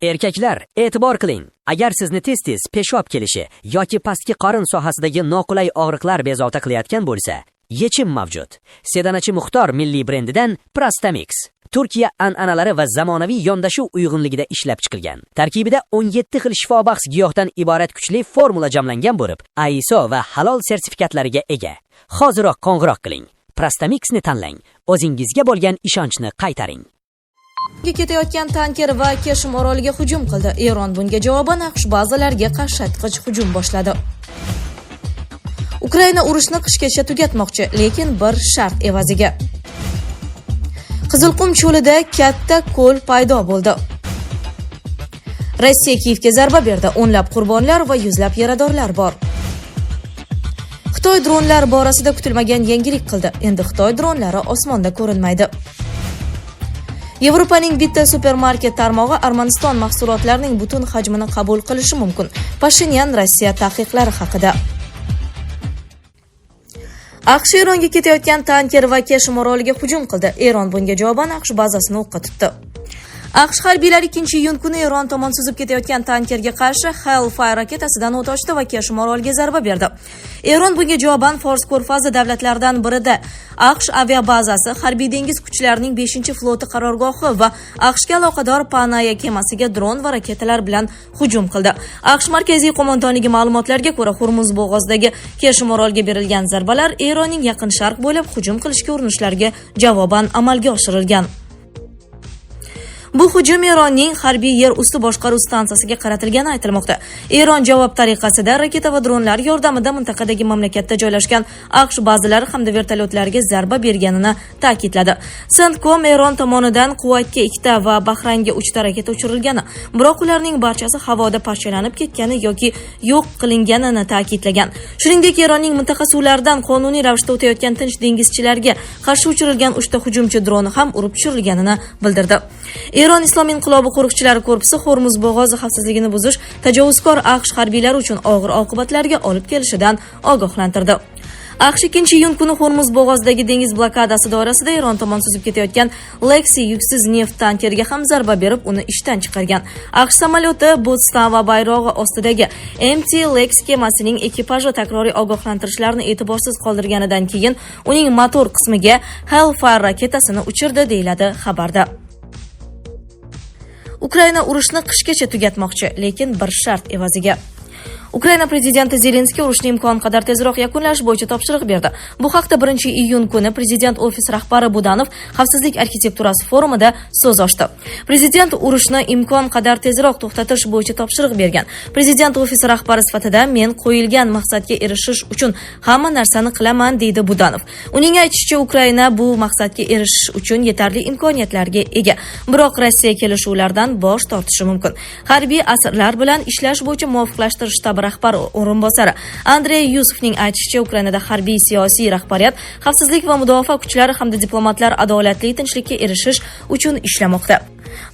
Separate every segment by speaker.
Speaker 1: Erkaklar, e'tibor qiling. Agar sizni tez-tez peshob kelishi yoki pastki qorin sohasidagi noqulay og'riqlar bezovta qilayotgan bo'lsa, yechim mavjud. Sedanachi Muxtor milliy brendidan Prastamix. Turkiya an'analari va zamonaviy yondashuv uyg'unligida ishlab chiqilgan. Tarkibida 17 xil shifobaxsh giyohdan iborat kuchli formula jamlangan bo'lib, ISO va halol sertifikatlariga ega. Hoziroq qo'ng'iroq qiling. Prastamixni tanlang. O'zingizga bo'lgan ishonchni qaytaring.
Speaker 2: Ketayotgan tanker va Kashim oroliga hujum qildi. Eron bunga javoban AQSh bazalariga qashatqich hujum boshladi. Ukraina urushni qishgacha tugatmoqchi, lekin bir shart evaziga. Qizilqum cho'lida katta ko'l paydo bo'ldi. Rossiya Kiyevga zarba berdi. O'nlab qurbonlar va yuzlab yaradorlar bor. Xitoy dronlar borasida kutilmagan yangilik qildi. Endi Xitoy dronlari osmonda ko'rinmaydi. Yevropaning bitta supermarket tarmog'i Armaniston mahsulotlarining butun hajmini qabul qilishi mumkin. Pashinyan Rossiya taqiqlari haqida. AQSh Eronga ketayotgan tanker va Kashim oroliga hujum qildi. Eron bunga javoban AQSh bazasini o'qqa tutdi. AQSh harbiylari 2-iyun kuni Eron tomon suzib ketayotgan tankerga qarshi Hellfire raketasidan o't ochdi va Kashim oroliga zarba berdi. Eron bunga javoban Fors ko'rfazi davlatlaridan birida AQSh aviabazasi, harbiy dengiz kuchlarining 5-floti qarorgohi va AQShga aloqador Panaya kemasiga dron va raketalar bilan hujum qildi. AQSh markaziy qo'mondonligi ma'lumotlariga ko'ra, Hormuz bo'g'ozidagi Kashim oroliga berilgan zarbalar Eronning yaqin sharq bo'ylab hujum qilishga urinishlariga javoban amalga oshirilgan. Bu hujum Eronning harbiy yer usti boshqaruv stansiyasiga qaratilgani aytilmoqda. Eron javob tariqasida raketa va dronlar yordamida mintaqadagi mamlakatda joylashgan AQSh bazalari hamda vertolyotlariga zarba berganini ta'kidladi. CENTCOM Eron tomonidan Kuvaytga 2 va Bahraynga 3 raketa uchirilgani, biroq ularning barchasi havoda parchalanib ketgani yoki yo'q qilinganini ta'kidlagan. Shuningdek, Eronning mintaqa suvlaridan qonuniy ravishda o'tayotgan tinch dengizchilarga qarshi uchirilgan 3 hujumchi droni ham urib tushirilganini bildirdi. Eron Islom inqilobi qo'riqchilari korpusi Hormuz bo'g'ozi xavfsizligini buzish tajovuzkor AQSh harbiylari uchun og'ir oqibatlarga olib kelishidan ogohlantirdi. AQSh 2-iyun kuni Hormuz bo'g'ozidagi dengiz blokadasi doirasida Eron tomon suzib ketayotgan Lexi yuksiz neft tankeriga ham zarba berib, uni ishdan chiqargan. AQSh samolyoti Boston va bayrog'i ostidagi MT Lex kemasining ekipaji takroriy ogohlantirishlarni e'tiborsiz qoldirganidan keyin uning motor qismiga Hellfire raketasini uchirdi, deyiladi xabarda. Ukraina urushni qishgacha tugatmoqchi, lekin bir shart evaziga. Ukraina prezidenti Zelenskiy urushni imkon qadar tezroq yakunlash bo'yicha topshiriq berdi. Bu haqda 1-iyun kuni prezident ofis rahbari Budanov xavfsizlik arxitekturasi forumida so'z ochdi. Prezident urushni imkon qadar tezroq to'xtatish bo'yicha topshiriq bergan. Prezident ofisi rahbari sifatida men qo'yilgan maqsadga erishish uchun hamma narsani qilaman, deydi Budanov. Uning aytishicha, Ukraina bu maqsadga erishish uchun yetarli imkoniyatlarga ega. Biroq Rossiya kelishuvlardan bosh tortishi mumkin. Harbiy asirlar bilan ishlash bo'yicha muvofiqlashtirish rahbar o'rinbosari Andrey Yusufning aytishicha, Ukrainada harbiy siyosiy rahbariyat, xavfsizlik va mudofaa kuchlari hamda diplomatlar adolatli tinchlikka erishish uchun ishlamoqda.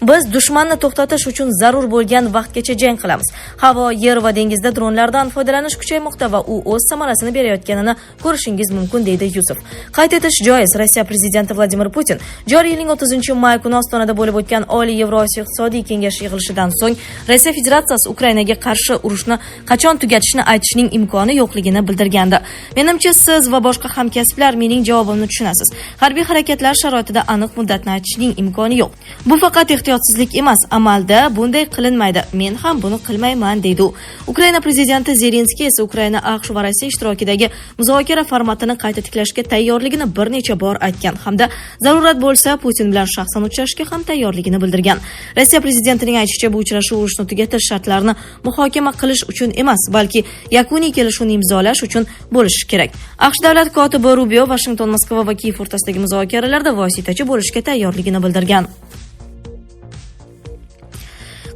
Speaker 2: Biz dushmanni to'xtatish uchun zarur bo'lgan vaqtgacha jang qilamiz. Havo, yer va dengizda dronlardan foydalanish kuchaymoqda va u o'z samarasini berayotganini ko'rishingiz mumkin, deydi Yusuf. Qayd etish joiz, Rossiya prezidenti Vladimir Putin joriy yilning 30-may kuni Ostonada bo'lib o'tgan Oliy Yevrosiyo iqtisodiy kengashi yig'ilishidan so'ng Rossiya Federatsiyasi Ukrainaga qarshi urushni qachon tugatishni aytishning imkoni yo'qligini bildirgandi. Menimcha, siz va boshqa hamkasblar mening javobimni tushunasiz. Harbiy harakatlar sharoitida aniq muddatni aytishning imkoni yo'q. Bu faqat ehtiyotsizlik emas, amalda bunday qilinmaydi. Men ham buni qilmayman, deydi u. Ukraina prezidenti Zelenskiy esa Ukraina, AQSh va Rossiya ishtirokidagi muzokara formatini qayta tiklashga tayyorligini bir necha bor aytgan hamda zarurat bo'lsa Putin bilan shaxsan uchrashishga ham tayyorligini bildirgan. Rossiya prezidentining aytishicha, bu uchrashuv urushni tugatish shartlarini muhokama qilish uchun emas, balki yakuniy kelishuvni imzolash uchun bo'lishi kerak. AQSh davlat kotibi Rubio Washington, Moskva va Kiyev o'rtasidagi muzokaralarda vositachi bo'lishga tayyorligini bildirgan.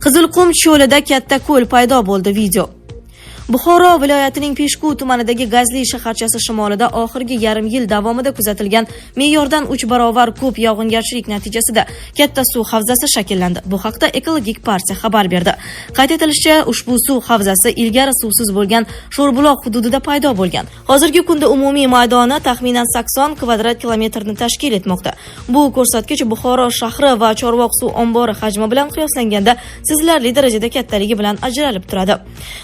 Speaker 2: Qizilqum cho'lida katta ko'l paydo bo'ldi. Video. Buxoro viloyatining Peshku tumanidagi Gazli shaharchasi shimolida oxirgi yarim yil davomida kuzatilgan me'yordan 3 barobar ko'p yog'ingarchilik natijasida katta suv havzasi shakllandi. Bu haqda Ekologik partiya xabar berdi. Qayd etilishicha, ushbu suv havzasi ilgari suvsiz bo'lgan Sho'rbuloq hududida paydo bo'lgan. Hozirgi kunda umumiy maydoni taxminan 80 kvadrat kilometrni tashkil etmoqda. Bu ko'rsatkich Buxoro shahri va Chorvoq suv ombori hajmi bilan qiyoslanganda sezilarli darajada kattaligi bilan ajralib turadi.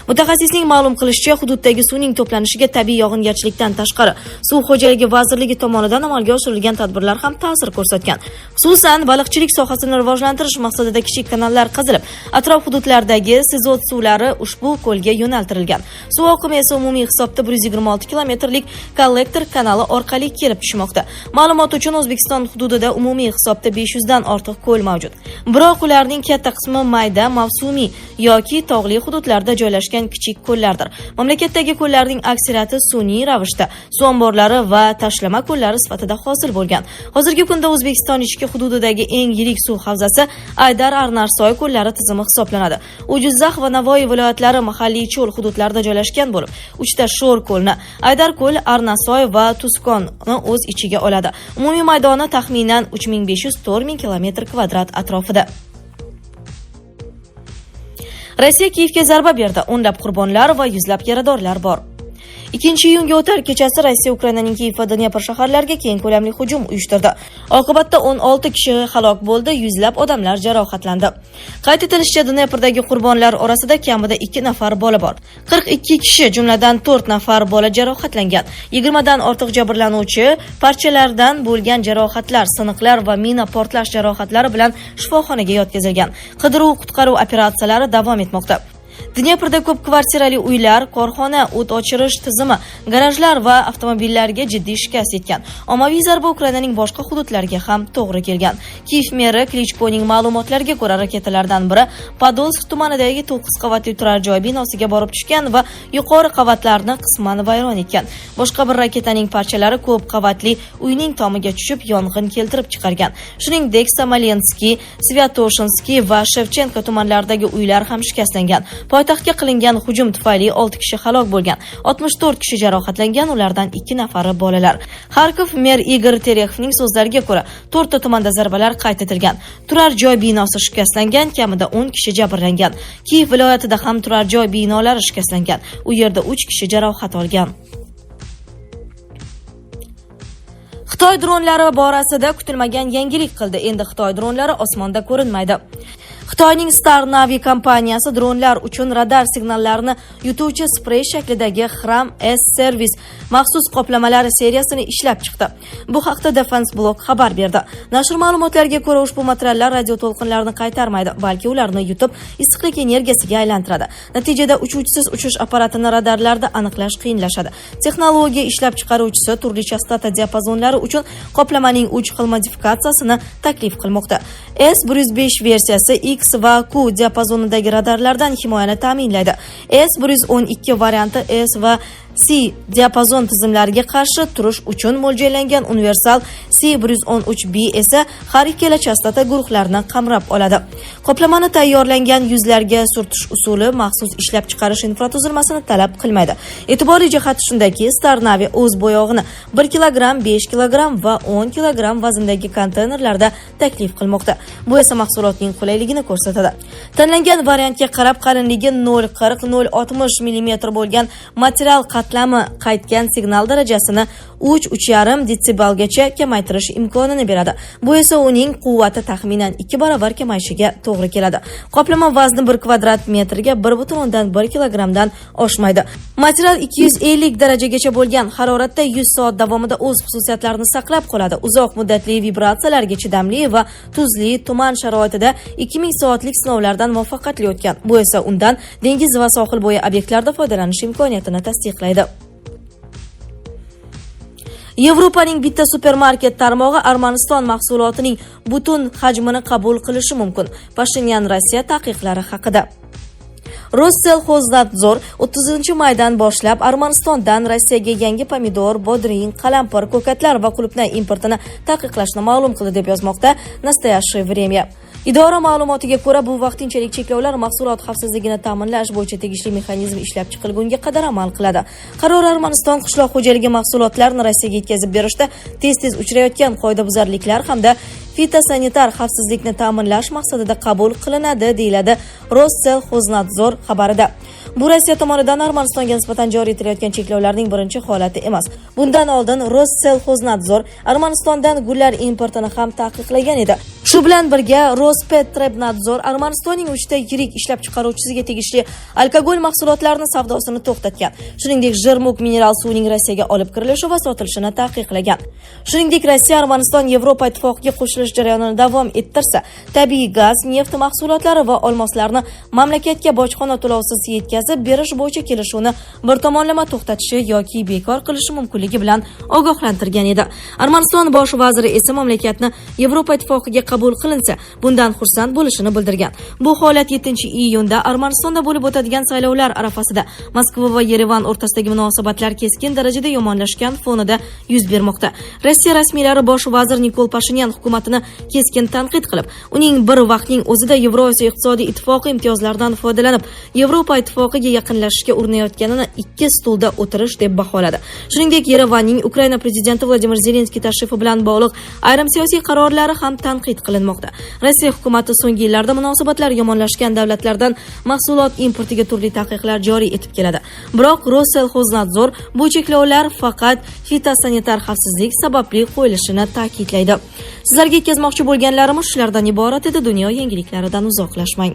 Speaker 2: Mutaxassisning ma'lum qilishicha, hududdagi suvning to'planishiga tabiiy yog'ingarchilikdan tashqari suv xo'jaligi vazirligi tomonidan amalga oshirilgan tadbirlar ham ta'sir ko'rsatgan. Xususan, baliqchilik sohasini rivojlantirish maqsadida kichik kanallar qazilib, atrof hududlardagi sizot suvlari ushbu ko'lga yo'naltirilgan. Suv oqimi esa umumiy hisobda 126 kilometrlik kollektor kanali orqali kelib tushmoqda. Ma'lumot uchun, O'zbekiston hududida umumiy hisobda 500 dan ortiq ko'l mavjud. Biroq ularning katta qismi mayda, mavsumiy yoki tog'li hududlarda joylashgan kichik ko'llardir. Mamlakatdagi ko'llarning aksariyati sun'iy ravishda suv omborlari va tashlama ko'llari sifatida hosil bo'lgan. Hozirgi kunda O'zbekiston ichki hududidagi eng yirik suv havzasi Aydar Arnarsoy ko'llari tizimi hisoblanadi. U Jizzax va Navoiy viloyatlari mahalliy cho'l hududlarida joylashgan bo'lib, 3 ta sho'r ko'lni, Aydar ko'l, Arnasoy va Tuskonni o'z ichiga oladi. Umumiy maydoni taxminan 3500-4000 kilometr kvadrat atrofida. Rossiya Kiyevga zarba berdi. O'nlab qurbonlar va yuzlab yaradorlar bor. 2-iyunga o'tar kechasi Rossiya Ukrainaning Kiyev va Dnepr shaharlariga keng ko'lamli hujum uyushtirdi. Oqibatda 16 kishi halok bo'ldi, yuzlab odamlar jarohatlandi. Qayd etilishicha, Dneprdagi qurbonlar orasida kamida 2 nafar bola bor. 42 kishi, jumladan 4 nafar bola jarohatlangan. 20 dan ortiq jabrlanuvchi parchalardan bo'lgan jarohatlar, siniqlar va mina portlash jarohatlari bilan shifoxonaga yetkazilgan. Qidiruv-qutqaruv operatsiyalari davom etmoqda. Dneprda ko'p kvartirali uylar, korxona, o't o'chirish tizimi, garajlar va avtomobillarga jiddiy shikast yetgan. Ommaviy zarba Ukrainaning boshqa hududlariga ham to'g'ri kelgan. Kiyev meri Klichkoning ma'lumotlariga ko'ra, raketalardan biri Podolsk tumanidagi 9 qavatli turar joy binosiga borib tushgan va yuqori qavatlarni qisman vayron etgan. Boshqa bir raketaning parchalari ko'p qavatli uyning tomiga tushib, yong'in keltirib chiqargan. Shuningdek, Smolenskiy, Svyatoshinsky va Shevchenko tumanlaridagi uylar ham shikastlangan. Poytaxtga qilingan hujum tufayli 6 kishi halok bo'lgan, 64 kishi jarohatlangan, ulardan 2 nafari bolalar. Xarkov mer Igor Terekhning so'zlariga ko'ra, 4 ta tumanda zarbalar qayd etilgan. Turar joy binosi shikastlangan, kamida 10 kishi jabrlangan. Kiyev viloyatida ham turar joy binolari shikastlangan. U yerda 3 kishi jarohat olgan. Xitoy dronlari borasida kutilmagan yangilik qildi. Endi Xitoy dronlari osmonda ko'rinmaydi. Xitoyning Star Navy kompaniyasi dronlar uchun radar signallarini yutuvchi sprey shaklidagi Hram S-Service maxsus qoplamalari seriyasini ishlab chiqdi. Bu haqda Defense Block xabar berdi. Nashr ma'lumotlariga ko'ra, ushbu materiallar radio to'lqinlarini qaytarmaydi, balki ularni yutib, issiqlik energiyasiga aylantiradi. Natijada uchuvchisiz uchish apparatini radarlarda aniqlash qiyinlashadi. Texnologiya ishlab chiqaruvchisi turli chastota diapazonlari uchun qoplamaning 3 xil modifikatsiyasini taklif qilmoqda. S-105 versiyasi X va Q diapazonidagi radarlardan himoyani ta'minlaydi. S-112 varianti S va C diapazon tizimlariga qarshi turish uchun mo'ljallangan. Universal C-113B esa har ikkala chastota guruhlarini qamrab oladi. Qoplamani tayyorlangan yuzlarga surtish usuli maxsus ishlab chiqarish infratuzilmasini talab qilmaydi. E'tiborli jihati shundaki, Star Navy o'z bo'yog'ini 1 kilogramm, 5 kilogramm va 10 kilogramm vazndagi konteynerlarda taklif qilmoqda. Bu esa mahsulotning qulayligini ko'rsatadi. Tanlangan variantga qarab qalinligi 0,40-0,60 mm bo'lgan material qatlami qaytgan signal darajasini 3-3,5 detsibelgacha kamaytirish imkonini beradi. Bu esa uning quvvati taxminan 2 barobar kamayishiga to'g'ri keladi. Qoplama vazni 1 kvadrat metrga 1,1 kilogrammdan oshmaydi. Material 250 darajagacha bo'lgan haroratda 100 soat davomida o'z xususiyatlarini saqlab qoladi. Uzoq muddatli vibratsiyalarga chidamli va tuzli tuman sharoitida 2000 soatlik sinovlardan muvaffaqiyatli o'tgan. Bu esa undan dengiz va sohil bo'yi obyektlarda foydalanish imkoniyatini tasdiqlaydi. Yevropaning bitta supermarket tarmog'i Armaniston mahsulotining butun hajmini qabul qilishi mumkin. Pashinyan Rossiya taqiqlari haqida. Rossellxoznadzor 30-maydan boshlab Armanistondan Rossiyaga yangi pomidor, bodring, qalampir, ko'katlar va qulupnay importini taqiqlashni ma'lum qildi deb yozmoqda Nastoyashye Vremya. Idora ma'lumotiga ko'ra, bu vaqtinchalik cheklovlar mahsulot xavfsizligini ta'minlash bo'yicha tegishli mexanizm ishlab chiqilgunga qadar amal qiladi. Qaror Armaniston qishloq xo'jaligi mahsulotlarini Rossiyaga yetkazib berishda tez-tez uchrayotgan qoidabuzarliklar hamda fitosanitar xavfsizlikni ta'minlash maqsadida qabul qilinadi, deyiladi Rossellxoznadzor xabarida. Bu Rossiya tomonidan Armanistonga nisbatan joriy etilayotgan cheklovlarning birinchi holati emas. Bundan oldin Rossellxoznadzor Armanistondan gullar importini ham taqiqlagan edi. Shu bilan birga Rospotrebnadzor Armanistonning 3 ta yirik ishlab chiqaruvchisiga tegishli alkogol mahsulotlarini savdosini to'xtatgan. Shuningdek, Jermuk mineral suvining Rossiyaga olib kirilishi va sotilishini taqiqlagan. Shuningdek, Rossiya Armaniston Yevropa ittifoqiga qo'shilish jarayonini davom ettirsa, tabiiy gaz, neft mahsulotlari va olmoslarni mamlakatga bojxona to'lovisiz yetkazib berish bo'yicha kelishuvni bir tomonlama to'xtatishi yoki bekor qilishi mumkinligi bilan ogohlantirgan edi. Armaniston bosh vaziri esa mamlakatni Yevropa ittifoqiga qabul qilinsa, bundan xursand bo'lishini bildirgan. Bu holat 7-iyunda Armanistonda bo'lib o'tadigan saylovlar arafasida Moskva va Yerevan o'rtasidagi munosabatlar keskin darajada yomonlashgan fonida yuz bermoqda. Rossiya rasmiylari bosh vazir Nikol Pashinyan hukumatini keskin tanqid qilib, uning bir vaqtning o'zida Yevrosiyo iqtisodiy ittifoqi imtiyozlaridan foydalanib, Yevropa ittifoqiga yaqinlashishga urinayotganini ikki stulda o'tirish deb baholadi. Shuningdek, Yerevanning Ukraina prezidenti Vladimir Zelenskiy tashrifi bilan bog'liq ayrim siyosiy qarorlari ham tanqid qilinmoqda. Rossiya hukumati so'nggi yillarda munosabatlar yomonlashgan davlatlardan mahsulot importiga turli taqiqlar joriy etib keladi. Biroq Rossellxoznadzor bu cheklovlar faqat fitosanitar xavfsizlik sababli qo'yilishini ta'kidlaydi. Sizlarga yetkazmoqchi bo'lganlarimiz shulardan iborat edi. Dunyo yangiliklaridan uzoqlashmang.